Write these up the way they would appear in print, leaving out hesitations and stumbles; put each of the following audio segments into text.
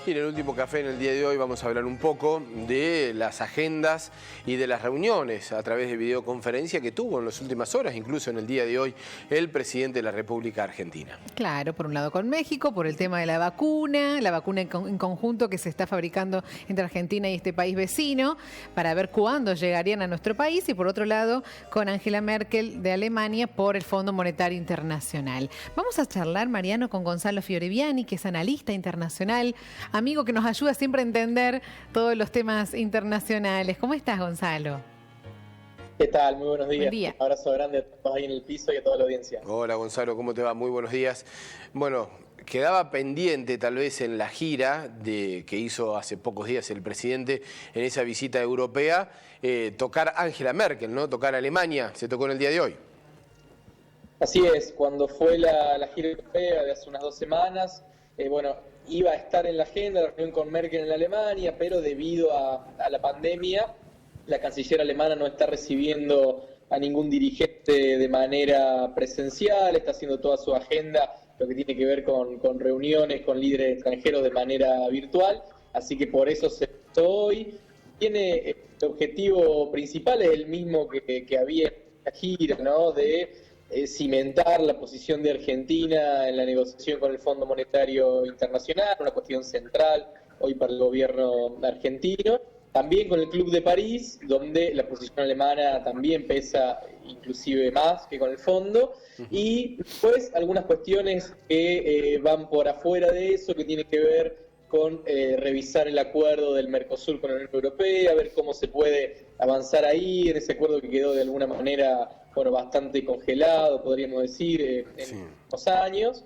Y en el último café en el día de hoy vamos a hablar un poco de las agendas y de las reuniones a través de videoconferencia que tuvo en las últimas horas, incluso en el día de hoy, el presidente de la República Argentina. Claro, por un lado con México, por el tema de la vacuna en conjunto que se está fabricando entre Argentina y este país vecino, para ver cuándo llegarían a nuestro país, y por otro lado con Angela Merkel de Alemania por el Fondo Monetario Internacional. Vamos a charlar, Mariano, con Gonzalo Fioreviani, que es analista internacional, amigo que nos ayuda siempre a entender todos los temas internacionales. ¿Cómo estás, Gonzalo? ¿Qué tal? Muy buenos días. Buen día. Un abrazo grande a todos ahí en el piso y a toda la audiencia. Hola, Gonzalo, ¿cómo te va? Muy buenos días. Bueno, quedaba pendiente tal vez en la gira que hizo hace pocos días el presidente en esa visita europea, tocar Angela Merkel, ¿no? Tocar Alemania. Se tocó en el día de hoy. Así es, cuando fue la gira europea de hace unas 2 semanas, iba a estar en la agenda la reunión con Merkel en Alemania, pero debido a la pandemia, la canciller alemana no está recibiendo a ningún dirigente de manera presencial, está haciendo toda su agenda, lo que tiene que ver con reuniones con líderes extranjeros de manera virtual, así que por eso se hizo hoy. El objetivo principal es el mismo que había en la gira, ¿no? De cimentar la posición de Argentina en la negociación con el Fondo Monetario Internacional, una cuestión central hoy para el gobierno argentino. También con el Club de París, donde la posición alemana también pesa inclusive más que con el fondo. Y después algunas cuestiones que van por afuera de eso, que tiene que ver con revisar el acuerdo del Mercosur con la Unión Europea, ver cómo se puede avanzar ahí, en ese acuerdo que quedó de alguna manera bastante congelado, podríamos decir, en unos años.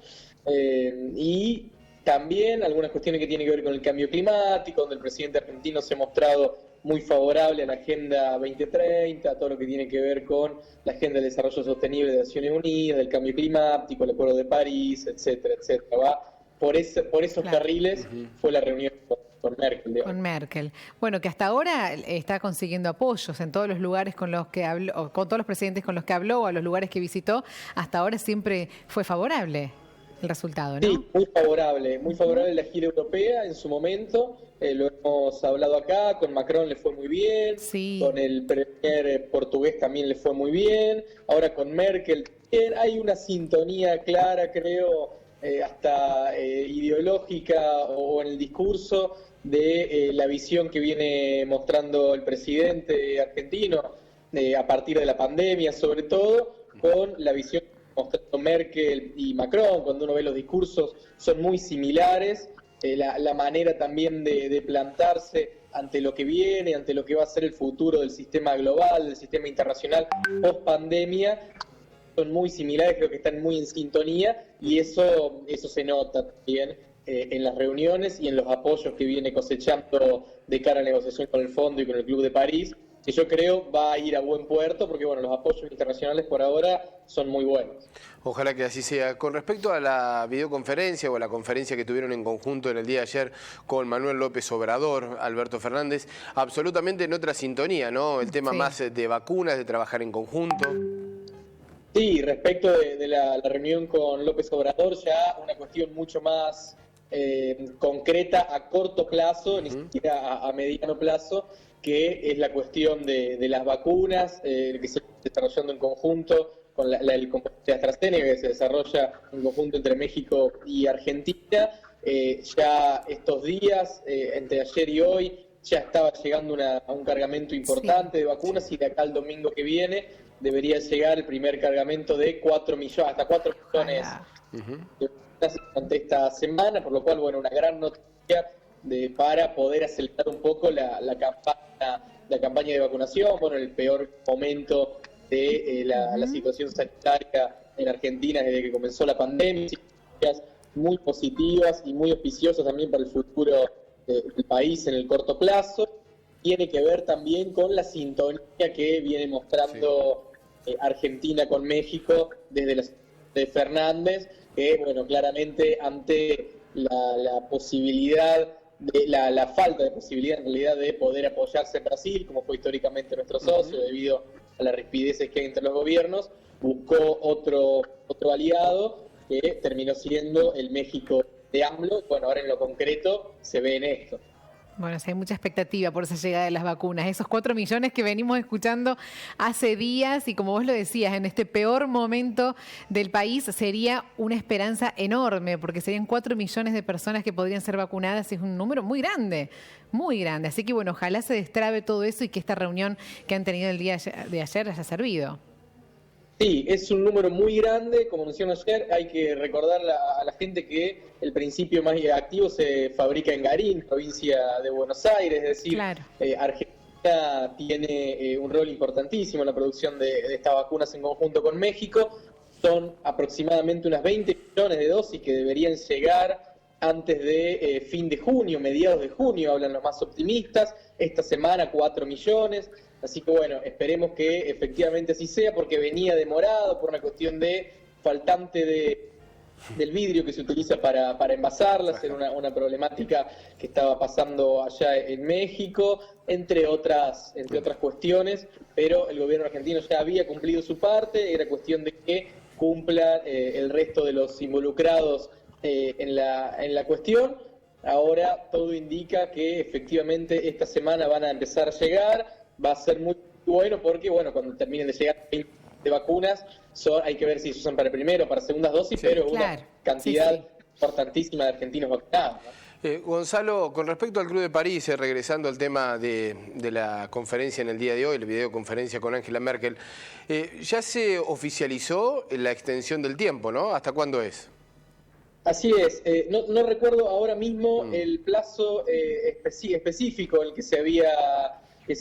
Y también algunas cuestiones que tienen que ver con el cambio climático, donde el presidente argentino se ha mostrado muy favorable a la Agenda 2030, todo lo que tiene que ver con la Agenda de Desarrollo Sostenible de Naciones Unidas, del cambio climático, el Acuerdo de París, etcétera, etcétera. Va por esos carriles fue la reunión con Merkel. Con Merkel. Bueno, que hasta ahora está consiguiendo apoyos en todos los lugares con los que habló, con todos los presidentes con los que habló, o a los lugares que visitó, hasta ahora siempre fue favorable el resultado, ¿no? Sí, muy favorable la gira europea en su momento, lo hemos hablado acá, con Macron le fue muy bien, con el premier portugués también le fue muy bien, ahora con Merkel también. Hay una sintonía clara, creo, hasta ideológica o en el discurso de la visión que viene mostrando el presidente argentino a partir de la pandemia, sobre todo, con la visión mostrando Merkel y Macron. Cuando uno ve los discursos son muy similares, la manera también de plantarse ante lo que viene, ante lo que va a ser el futuro del sistema global, del sistema internacional post pandemia, son muy similares, creo que están muy en sintonía, y eso se nota también en las reuniones y en los apoyos que viene cosechando de cara a la negociación con el Fondo y con el Club de París, que yo creo va a ir a buen puerto, porque los apoyos internacionales por ahora son muy buenos. Ojalá que así sea. Con respecto a la videoconferencia o a la conferencia que tuvieron en conjunto en el día de ayer con Manuel López Obrador, Alberto Fernández, absolutamente en otra sintonía, ¿no? El tema más de vacunas, de trabajar en conjunto. Sí, respecto de la reunión con López Obrador, ya una cuestión mucho más concreta a corto plazo, ni siquiera a mediano plazo, que es la cuestión de las vacunas, que se está desarrollando en conjunto con el componente de AstraZeneca, que se desarrolla en conjunto entre México y Argentina. Ya estos días, entre ayer y hoy, ya estaba llegando a un cargamento importante de vacunas, y de acá al domingo que viene debería llegar el primer cargamento de 4 millones, hasta 4 millones de vacunas durante esta semana, por lo cual, una gran noticia para poder acelerar un poco la campaña de vacunación, el peor momento de la situación sanitaria en Argentina desde que comenzó la pandemia, muy positivas y muy auspiciosas también para el futuro del país en el corto plazo. Tiene que ver también con la sintonía que viene mostrando Argentina con México desde la de Fernández, que claramente ante la posibilidad la falta de posibilidad en realidad de poder apoyarse en Brasil, como fue históricamente nuestro socio, debido a las rispideces que hay entre los gobiernos, buscó otro aliado que terminó siendo el México de AMLO. Bueno, ahora en lo concreto se ve en esto. Bueno, sí, hay mucha expectativa por esa llegada de las vacunas. Esos 4 millones que venimos escuchando hace días y como vos lo decías, en este peor momento del país sería una esperanza enorme porque serían 4 millones de personas que podrían ser vacunadas y es un número muy grande, muy grande. Así que bueno, ojalá se destrabe todo eso y que esta reunión que han tenido el día de ayer haya servido. Sí, es un número muy grande, como mencioné ayer, hay que recordar a la gente que el principio más activo se fabrica en Garín, provincia de Buenos Aires, es decir, claro. Argentina tiene un rol importantísimo en la producción de estas vacunas en conjunto con México. Son aproximadamente unas 20 millones de dosis que deberían llegar antes de fin de junio, mediados de junio, hablan los más optimistas. Esta semana 4 millones. Así que bueno, esperemos que efectivamente así sea, porque venía demorado por una cuestión de faltante del vidrio que se utiliza para envasarlas, era una problemática que estaba pasando allá en México, entre otras cuestiones, pero el gobierno argentino ya había cumplido su parte, era cuestión de que cumpla el resto de los involucrados en la cuestión. Ahora todo indica que efectivamente esta semana van a empezar a llegar. Va a ser muy bueno porque, bueno, cuando terminen de llegar de vacunas, hay que ver si se usan para primero o para segundas dosis, sí, pero claro, una cantidad importantísima de argentinos vacunados, ¿no? Gonzalo, con respecto al Club de París, regresando al tema de la conferencia en el día de hoy, la videoconferencia con Angela Merkel, ya se oficializó la extensión del tiempo, ¿no? ¿Hasta cuándo es? Así es, no recuerdo ahora mismo el plazo específico el que se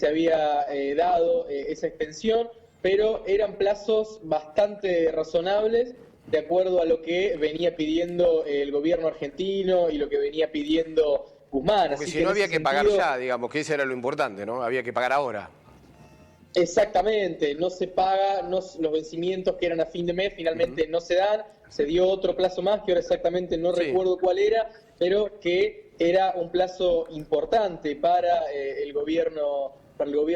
había dado esa extensión, pero eran plazos bastante razonables de acuerdo a lo que venía pidiendo el gobierno argentino y lo que venía pidiendo Guzmán. Porque si no había que pagar ya, digamos, que ese era lo importante, ¿no? Había que pagar ahora. Exactamente, no se paga, los vencimientos que eran a fin de mes finalmente no se dan, se dio otro plazo más que ahora exactamente no recuerdo cuál era, pero que era un plazo importante para el gobierno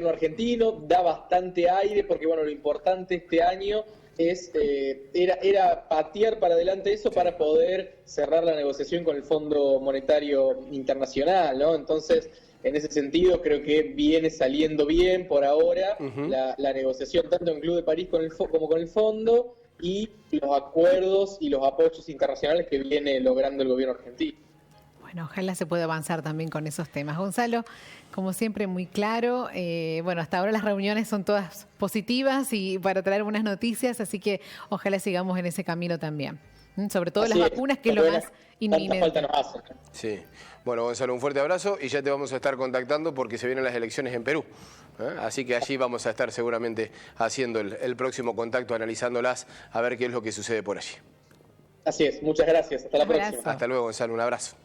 argentino, da bastante aire porque bueno, lo importante este año era patear para adelante eso para poder cerrar la negociación con el Fondo Monetario Internacional, ¿no? Entonces, en ese sentido, creo que viene saliendo bien por ahora la negociación tanto en Club de París como con el fondo y los acuerdos y los apoyos internacionales que viene logrando el gobierno argentino. Bueno, ojalá se pueda avanzar también con esos temas. Gonzalo, como siempre, muy claro. Bueno, hasta ahora las reuniones son todas positivas y para traer buenas noticias, así que ojalá sigamos en ese camino también. Sobre todo las vacunas, que es lo más inminente. Falta nos hacen. Sí. Bueno, Gonzalo, un fuerte abrazo y ya te vamos a estar contactando porque se vienen las elecciones en Perú. Así que allí vamos a estar seguramente haciendo el próximo contacto, analizándolas, a ver qué es lo que sucede por allí. Así es, muchas gracias. Hasta la próxima. Hasta luego, Gonzalo, un abrazo.